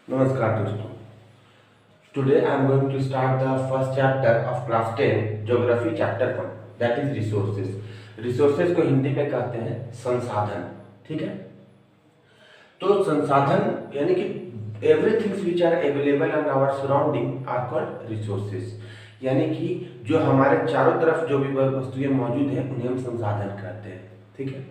नमस्कार दोस्तों। Today I am going to start the first chapter of class 10 Geography chapter 1 that is resources. Resources को हिंदी में कहते हैं संसाधन। ठीक है, तो संसाधन यानी कि everythings which are available in our surrounding are called resources. यानी कि जो हमारे चारों तरफ जो भी वस्तुएं मौजूद हैं उन्हें हम संसाधन कहते हैं। ठीक है,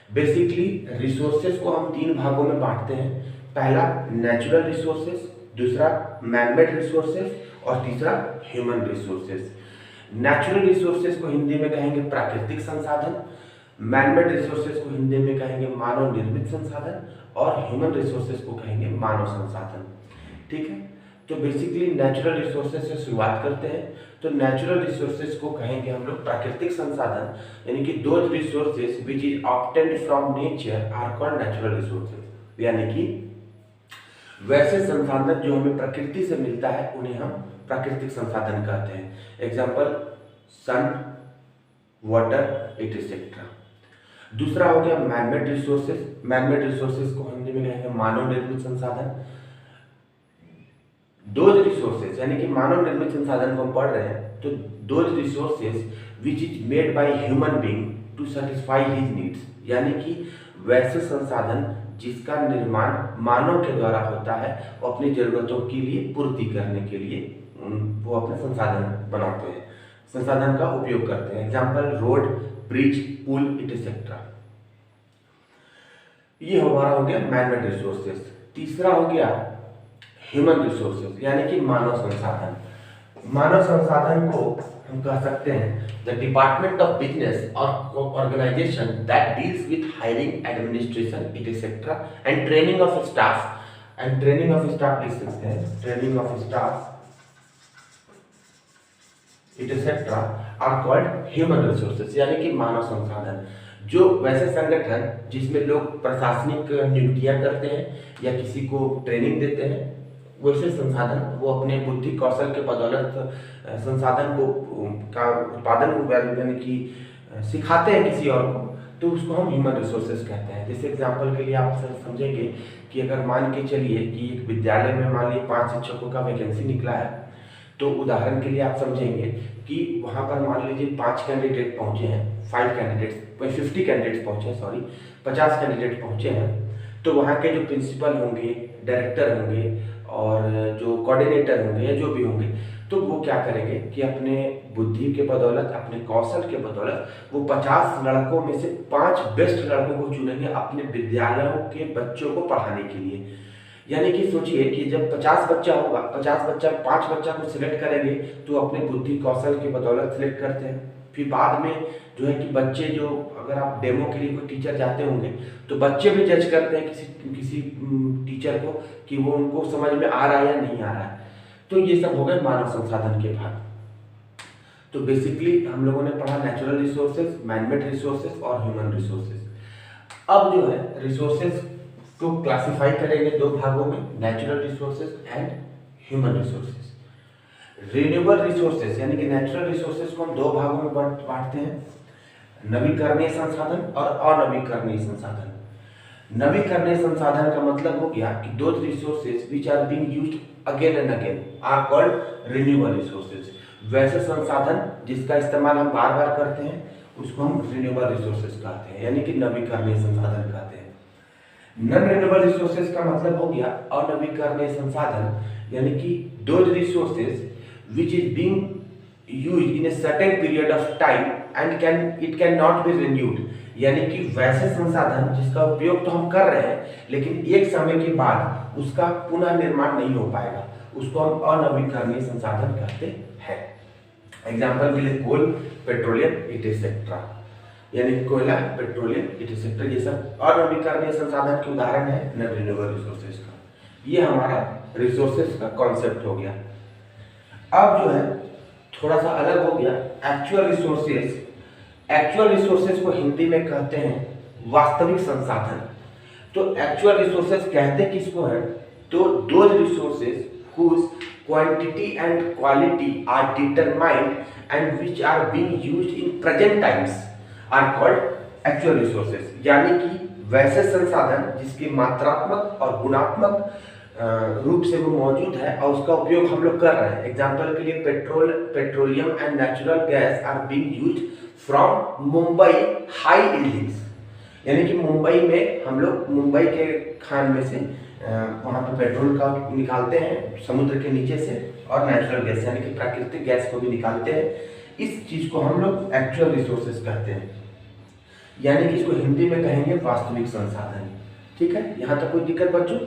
बेसिकली रिसोर्सेज को हम तीन भागों में बांटते हैं। पहला नेचुरल रिसोर्सेज, दूसरा मैनमेड रिसोर्सेज और तीसरा ह्यूमन रिसोर्सेज। नेचुरल रिसोर्सेज को हिंदी में कहेंगे प्राकृतिक संसाधन, मैनमेड रिसोर्सेज को हिंदी में कहेंगे मानव निर्मित संसाधन और ह्यूमन रिसोर्सेज को कहेंगे मानव संसाधन। ठीक है, तो बेसिकली नेचुरल रिसोर्सेज से शुरुआत करते हैं। तो नेचुरल रिसोर्सेज को कहेंगे हम लोग प्राकृतिक संसाधन, यानी कि those resources which is obtained from nature are called natural resources. यानी कि वैसे संसाधन जो हमें प्रकृति से मिलता है उन्हें हम प्राकृतिक संसाधन कहते हैं। Example sun, water, etcetera. दूसरा हो गया मैनमेड रिसोर्सेज। मैनमेड रिसोर्सेज को हिंदी में कहेंगे मानव निर्मित संसाधन। दोज रिसोर्सेज यानी कि मानव निर्मित संसाधन को हम पढ़ रहे हैं, तो those resources which is made by human being to satisfy his needs. यानी कि वैसे संसाधन जिसका निर्माण मानव के द्वारा होता है वो अपनी जरूरतों के लिए पूर्ति करने के लिए वो अपने संसाधन बनाते हैं, संसाधन का उपयोग करते हैं। एग्जाम्पल रोड, ब्रिज, पुल, एटसेट्रा। ये हमारा हो गया मैनमेड रिसोर्सेज। तीसरा हो गया ह्यूमन रिसोर्सेज यानी कि मानव संसाधन। मानव संसाधन को हम कह सकते हैं द डिपार्टमेंट ऑफ बिजनेस और organisation that deals with hiring, administration, etcetera and training of staff. And training of staff लिख सकते हैं, training of staff etcetera are called human resources यानी कि मानव संसाधन। जो वैसे संगठन जिसमें लोग प्रशासनिक नियुक्तियां करते हैं या किसी को ट्रेनिंग देते हैं, वैसे संसाधन वो अपने बुद्धि कौशल के बदौलत संसाधन को का उत्पादन को यानी कि सिखाते हैं किसी और को, तो उसको हम ह्यूमन रिसोर्सेज कहते हैं। जैसे एग्जांपल के लिए आप समझेंगे कि अगर मान के चलिए कि एक विद्यालय में मान लीजिए 5 शिक्षकों का वैकेंसी निकला है, तो उदाहरण के लिए आप समझेंगे कि वहाँ पर मान लीजिए 5 कैंडिडेट पहुँचे हैं, 50 कैंडिडेट्स पहुँचे हैं, 50 कैंडिडेट पहुँचे हैं। तो वहाँ के जो प्रिंसिपल होंगे, डायरेक्टर होंगे और जो कोऑर्डिनेटर होंगे या जो भी होंगे, तो वो क्या करेंगे कि अपने बुद्धि के बदौलत, अपने कौशल के बदौलत वो 50 लड़कों में से 5 बेस्ट लड़कों को चुनेंगे अपने विद्यालयों के बच्चों को पढ़ाने के लिए। यानी कि सोचिए कि जब 50 बच्चा होगा, 50 बच्चा 5 बच्चा को सिलेक्ट करेंगे तो अपने बुद्धि कौशल के बदौलत सिलेक्ट करते हैं। फिर बाद में जो है कि बच्चे जो, अगर आप डेमो के लिए कोई टीचर जाते होंगे तो बच्चे भी जज करते हैं किसी टीचर को कि वो उनको समझ में आ रहा है या नहीं आ रहा है। तो ये सब हो गए मानव संसाधन के भाग। तो बेसिकली हम लोगों ने पढ़ा नेचुरल रिसोर्सेज, मैनमेड रिसोर्सेज और ह्यूमन रिसोर्सेज। अब जो है रिसोर्सेज को क्लासिफाई करेंगे दो भागों में, natural resources and human resources. Renewable resources यानी कि नेचुरल रिसोर्सेज को हम दो भागों में बांटते हैं, नवीकरणीय संसाधन और अनवीकरणीय संसाधन। नवीकरणीय संसाधन का मतलब हो गया कि those resources which are being used again and again are called renewable resources. वैसे संसाधन जिसका इस्तेमाल हम बार बार करते हैं उसको हम रिन्यूएबल रिसोर्सेज कहते हैं, यानी कि नवीकरणीय संसाधन कहते हैं। नॉन रिन्यूएबल रिसोर्सेज का मतलब हो गया अनवीकरणीय संसाधन, यानी कि those resources which is being used in a certain period of time and it can not be renewed। यानी कि वैसे संसाधन जिसका उपयोग तो हम कर रहे हैं लेकिन एक समय के बाद उसका पुनः निर्माण नहीं हो पाएगा, उसको हम अनवीकरणीय संसाधन कहते हैं। एग्जाम्पल के लिए कोल, पेट्रोलियम, एटसेट्रा। यानी कोयला, पेट्रोलियम, एटसेट्रा ये सब अनवीकरणीय संसाधन के उदाहरण है नॉन रिन्यूएबल रिसोर्सेज का। ये हमारा रिसोर्सेज का कॉन्सेप्ट हो गया। अब जो है थोड़ा सा अलग हो गया एक्चुअल रिसोर्सेज। एक्चुअल रिसोर्सेज को हिंदी में कहते हैं वास्तविक संसाधन। तो एक्चुअल रिसोर्सेज कहते किसको है, तो those resources whose quantity and quality are determined and which are being used in present times are called actual resources। यानी कि वैसे संसाधन जिसकी मात्रात्मक और गुणात्मक रूप से वो मौजूद है और उसका उपयोग हम लोग कर रहे हैं। एग्जाम्पल के लिए petroleum and natural gas are being used from Mumbai high yieldings, यानी कि मुंबई में हम लोग मुंबई के खान में से वहाँ पे पेट्रोल का निकालते हैं समुद्र के नीचे से, और नेचुरल गैस यानी कि प्राकृतिक गैस को भी निकालते हैं। इस चीज़ को हम लोग एक्चुअल रिसोर्सेज कहते हैं, यानी कि इसको हिंदी में कहेंगे वास्तविक संसाधन। ठीक है, यहाँ तक कोई दिक्कत बच्चों?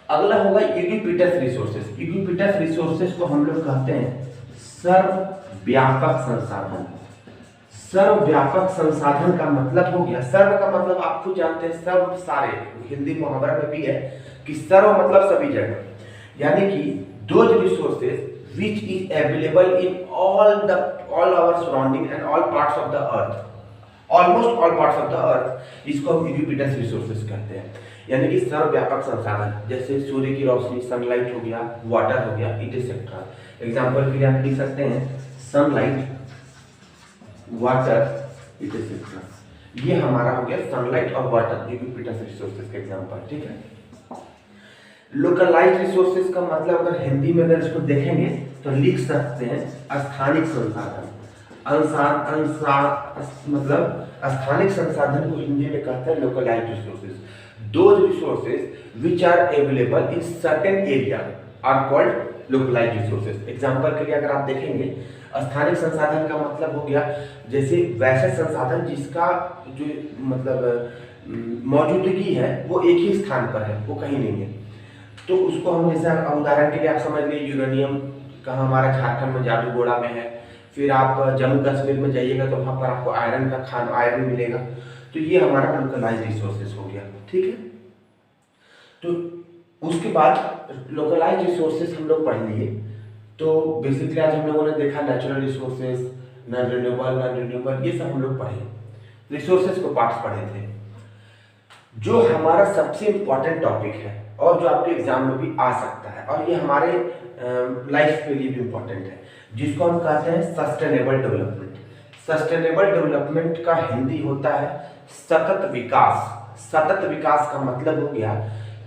अगला होगा यूबिक्विटस रिसोर्सेज। यूबिक्विटस रिसोर्सेज को हम लोग कहते हैं सर्वव्यापक संसाधन। सर्वव्यापक संसाधन का मतलब हो गया, सर्व का मतलब आप खुद जानते हैं, सर्व सारे, हिंदी मुहावरा में भी है कि सर्व मतलब सभी जगह, यानी कि those resources which is available in all our surrounding and all parts of the earth, almost all parts of the earth, इसको हम यूबिक्विटस रिसोर्सेज कहते हैं। यानी कि सर्वव्यापक संसाधन, जैसे सूर्य की रोशनी, सनलाइट हो गया, वाटर हो गया, इट एक्सेट्रा। एग्जाम्पल के लिए आप लिख सकते हैं सनलाइट, वाटर, इट एक्सेट्रा। ये हमारा हो गया सनलाइट और वाटर, यूबिक्विटस रिसोर्सेज का एग्जाम्पल। ठीक है, लोकलाइज्ड रिसोर्सेज का मतलब अगर हिंदी में अगर इसको देखेंगे तो लिख सकते हैं स्थानिक संसाधन। मतलब स्थानिक संसाधन को हिंदी में कहते हैं localised resources. Those resources which are available in certain area are called localised resources. Example के लिए अगर आप देखेंगे, स्थानिक संसाधन का मतलब हो गया जैसे वैसे संसाधन जिसका जो मतलब मौजूदगी है वो एक ही स्थान पर है, वो कहीं नहीं है, तो उसको हम जैसे उदाहरण के लिए आप समझ लीजिए यूरेनियम का हमारा झारखंड में जादूगोड़ा में है, फिर आप जम्मू कश्मीर में जाइएगा तो वहाँ पर आपको आयरन का खान आयरन मिलेगा, तो ये हमारा लोकलाइज्ड रिसोर्सेज हो गया। ठीक है, तो उसके बाद लोकलाइज्ड रिसोर्सेज हम लोग पढ़ लिए। तो बेसिकली आज हम लोगों ने देखा नेचुरल रिसोर्सेज, नॉन रिन्यूएबल, ये सब हम लोग पढ़े, रिसोर्सेज को पार्ट्स पढ़े थे। जो हमारा सबसे इम्पॉर्टेंट टॉपिक है और जो आपके एग्जाम में भी आ सकता है और ये हमारे लाइफ के लिए भी इम्पोर्टेंट है, जिसको हम कहते हैं सस्टेनेबल डेवलपमेंट। सस्टेनेबल डेवलपमेंट का हिंदी होता है सतत विकास। सतत विकास का मतलब हो गया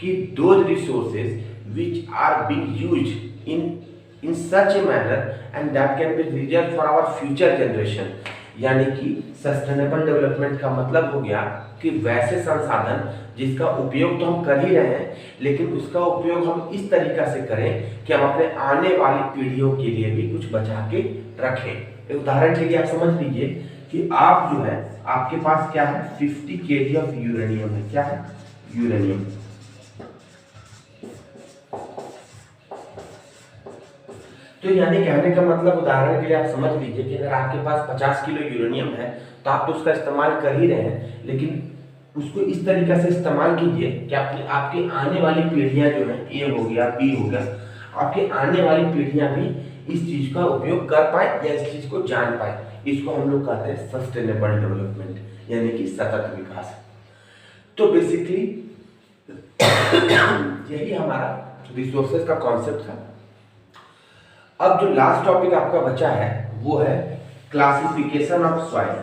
कि those resources which are being used in such a manner and that can be reserve for our future generation. यानी कि सस्टेनेबल डेवलपमेंट का मतलब हो गया कि वैसे संसाधन जिसका उपयोग तो हम कर ही रहे हैं, लेकिन उसका उपयोग हम इस तरीका से करें कि हम अपने आने वाली पीढ़ियों के लिए भी कुछ बचा के रखें। उदाहरण के लिए आप समझ लीजिए कि आप जो है आपके पास क्या है 50 kg ऑफ यूरेनियम है। क्या है? यूरेनियम। तो यानी कहने का मतलब उदाहरण के लिए आप समझ लीजिए कि अगर आपके पास 50 किलो यूरेनियम है तो आप तो उसका इस्तेमाल कर ही रहे हैं, लेकिन उसको इस तरीके से इस्तेमाल कीजिए कि आपकी आने वाली पीढ़ियां जो है, ए हो गया, बी हो गया, आपकी आने वाली पीढ़ियां भी इस चीज का उपयोग कर पाए या इस चीज को जान पाए। इसको हम लोग कहते हैं सस्टेनेबल डेवलपमेंट, यानी कि सतत विकास। तो बेसिकली यही हमारा रिसोर्सेज का कॉन्सेप्ट था। अब जो लास्ट टॉपिक आपका बचा है वो है classification of soil.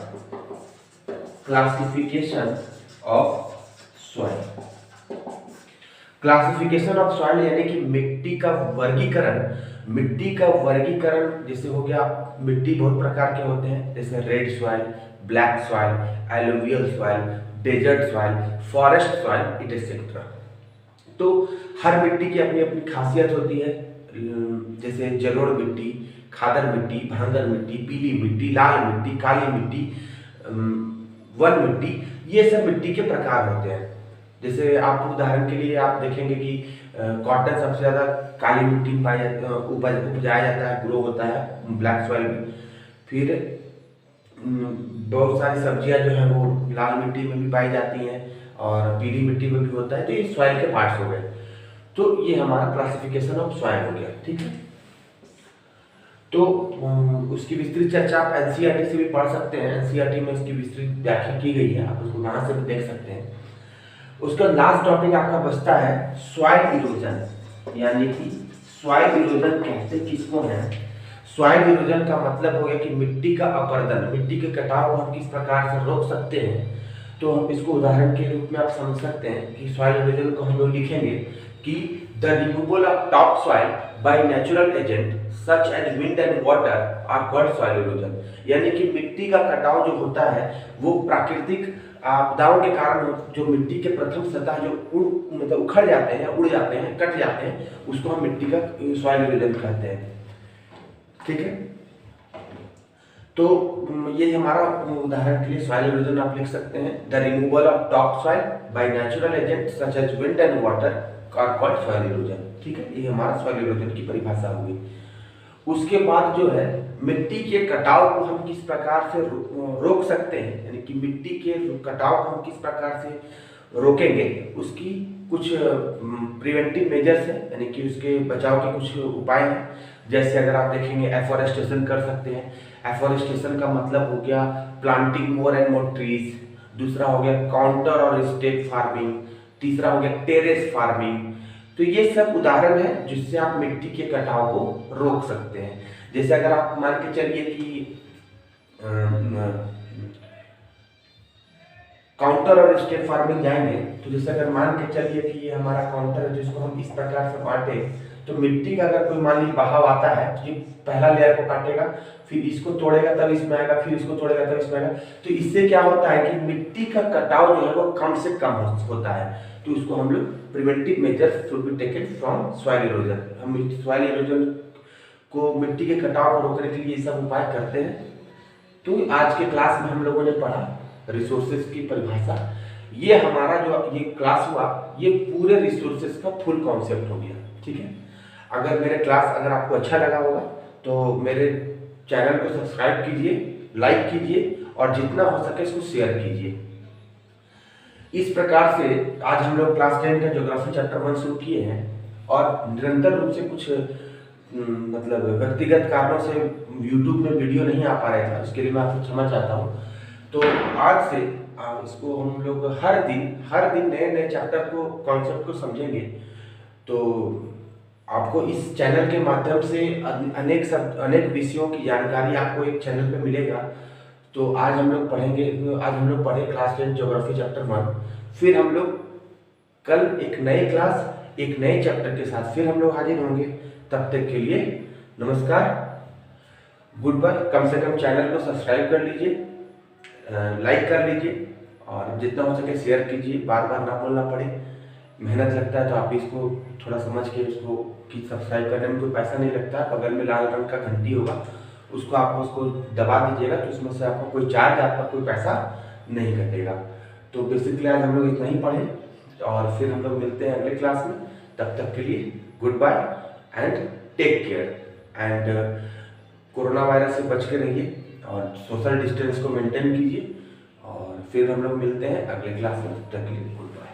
Classification of soil. Classification of soil यानी कि मिट्टी का वर्गीकरण। मिट्टी का वर्गीकरण जैसे हो गया, मिट्टी बहुत प्रकार के होते हैं, जैसे red soil, black soil, alluvial soil, desert soil, forest soil, etcetera. तो हर मिट्टी की अपनी अपनी खासियत होती है, जैसे जलोढ़ मिट्टी, खादर मिट्टी, भांगर मिट्टी, पीली मिट्टी, लाल मिट्टी, काली मिट्टी, वन मिट्टी, ये सब मिट्टी के प्रकार होते हैं। जैसे आप उदाहरण के लिए आप देखेंगे कि कॉटन सबसे ज़्यादा काली मिट्टी में उपजाया जाता है, ग्रो होता है ब्लैक सॉइल में। फिर बहुत सारी सब्जियां जो हैं वो लाल मिट्टी में भी पाई जाती हैं और पीली मिट्टी में भी होता है। तो ये सॉइल के पार्ट्स हो गए। तो ये हमारा क्लासिफिकेशन ऑफ सॉइल हो गया। ठीक है, तो उसकी विस्तृत चर्चा आप एनसीईआरटी से भी पढ़ सकते हैं। एनसीईआरटी में इसकी विस्तृत व्याख्या की गई है, आप उसको वहां से भी देख सकते हैं। उसका लास्ट टॉपिक आपका बचता है सॉइल इरोजन, यानी कि सॉइल इरोजन कहते किसको है? सॉइल इरोजन का मतलब हो गया कि मिट्टी का अपरदन, मिट्टी के कटाव को हम किस प्रकार से रोक सकते हैं। तो हम इसको उदाहरण के रूप में आप समझ सकते हैं कि सॉइल इरोजन को हम लोग लिखेंगे कि the removal of top soil by natural agent such as wind and water are called soil erosion. यानी कि मिट्टी का कटाव जो होता है वो प्राकृतिक आपदाओं के कारण जो मिट्टी के प्रथम सतह जो मतलब उखड़ जाते हैं, उड़ जाते हैं, कट जाते हैं, उसको हम मिट्टी का सॉइल इरोजन कहते हैं। ठीक है, तो ये हमारा उदाहरण के लिए सॉइल इरोजन आप लिख सकते हैं, the removal of top soil by natural agent such as wind and water are called soil erosion. ठीक है, ये हमारा सॉइल इरोजन की परिभाषा हुई। उसके बाद जो है मिट्टी के कटाव को हम किस प्रकार से रोक सकते हैं, यानी कि मिट्टी के कटाव को हम किस प्रकार से रोकेंगे, उसकी कुछ प्रिवेंटिव मेजर्स हैं, यानी कि उसके बचाव के कुछ उपाय हैं। जैसे अगर आप देखेंगे एफोरेस्टेशन कर सकते हैं। एफोरेस्टेशन का मतलब हो गया planting more and more trees, दूसरा हो गया काउंटर और स्टेप फार्मिंग, तीसरा हो गया टेरेस फार्मिंग। तो ये सब उदाहरण है जिससे आप मिट्टी के कटाव को रोक सकते हैं। जैसे अगर आप मान के चलिए कि काउंटर और स्टेप फार्मिंग जाएंगे, तो जैसे अगर मान के चलिए कि ये हमारा काउंटर है जिसको हम इस प्रकार से बांटे, तो मिट्टी का अगर कोई मान लीजिए बहाव आता है तो ये पहला लेयर को काटेगा, फिर इसको तोड़ेगा तब इसमें आएगा, फिर इसको तोड़ेगा तब इसमें आएगा। तो इससे क्या होता है कि मिट्टी का कटाव जो है वो कम से कम होता है। तो उसको हम लोग preventive measures should be taken from soil erosion. हम सॉइल इरोजन को मिट्टी के कटाव को रोकने के लिए ये सब उपाय करते हैं। तो आज के क्लास में हम लोगों ने पढ़ा रिसोर्सेज की परिभाषा। ये हमारा जो ये क्लास हुआ ये पूरे रिसोर्सेज का फुल कॉन्सेप्ट हो गया। ठीक है, अगर मेरे क्लास अगर आपको अच्छा लगा होगा तो मेरे चैनल को सब्सक्राइब कीजिए, लाइक कीजिए और जितना हो सके इसको शेयर कीजिए। इस प्रकार से आज हम लोग क्लास 10 का ज्योग्राफी चैप्टर 1 शुरू किए हैं और निरंतर रूप से कुछ मतलब व्यक्तिगत कारणों से YouTube में वीडियो नहीं आ पा रहा था, उसके लिए मैं आपको क्षमा चाहता हूँ। तो आज से इसको हम लोग हर दिन नए नए चैप्टर को कॉन्सेप्ट को समझेंगे। तो आपको इस चैनल के माध्यम से अनेक विषयों की जानकारी आपको एक चैनल पे मिलेगा। तो आज हम लोग पढ़े क्लास 10 ज्योग्राफी चैप्टर 1। फिर हम लोग कल एक नए क्लास एक नए चैप्टर के साथ फिर हम लोग हाजिर होंगे। तब तक के लिए नमस्कार, गुड बाय। कम से कम चैनल को सब्सक्राइब कर लीजिए, लाइक कर लीजिए और जितना हो सके शेयर कीजिए। बार बार ना बोलना पड़े, मेहनत लगता है तो आप इसको थोड़ा समझ के उसको कि सब्सक्राइब करने में कोई पैसा नहीं लगता। बगल में लाल रंग का घंटी होगा, उसको आप उसको दबा दीजिएगा तो उसमें से आपको कोई चार्ज, आपका कोई पैसा नहीं कटेगा। तो बेसिकली आज हम लोग इतना ही पढ़े और फिर हम लोग मिलते हैं अगले क्लास में। तब तक के लिए goodbye and take care and corona virus से बच के रहिए और सोशल डिस्टेंस को मेंटेन कीजिए। और फिर हम लोग मिलते हैं अगले क्लास में। तब तक के लिए गुड बाय।